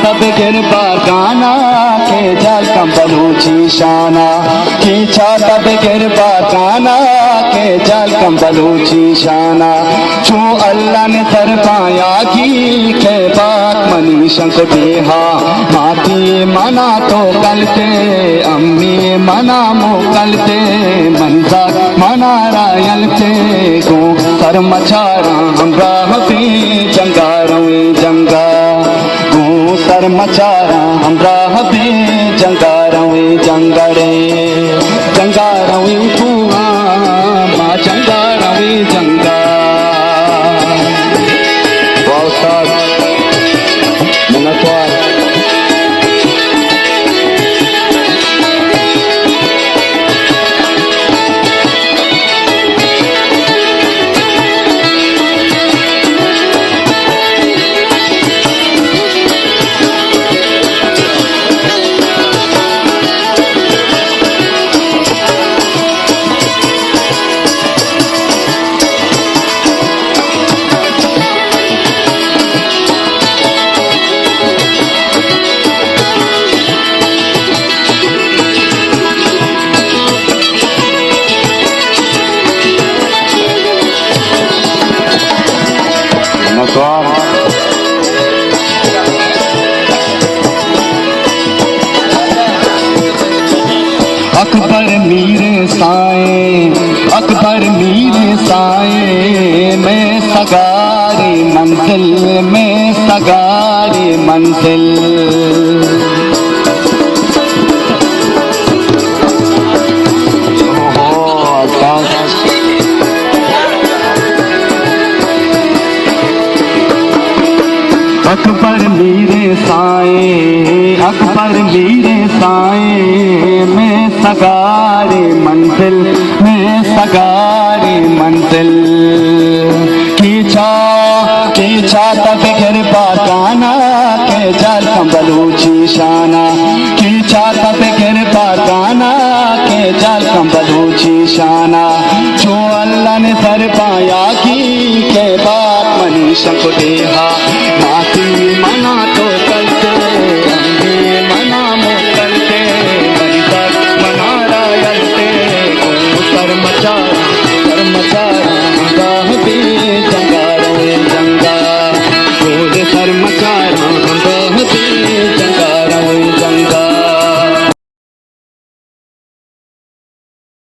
तब गिर बागाना के जल कंबलूची शाना खींचा तब गिर बागाना के जल कंबलूची शाना छू अल्लाह ने सर पाया की के बात मनीषं को देहा माती मना तो कलते अम्मी मना मोकलते मंजा मना रायलते गो सर मचारा हमरा पे जंगा रवे जंगा गो सर मचारा हमरा पे जंगा रवे जंगरे जंगा रवे कुआ मा जंगा रवे जंगा बहुत मनतवार अकबर मीरे साए अकबर मीरे साए मैं सगारी मंजिल में सगारी मंजिल अकबर मीरे साए अकबर मीरे साए मैं सगारी मंजिल में सगारी मंजिल खींचा खींचा तब गिर बागाना के जल कंबलूची शाना खींचा तब गिर बागाना के जल कंबलूची शाना जो अल्लाह ने सर पाया की के बात मनीषं को देहा माती मना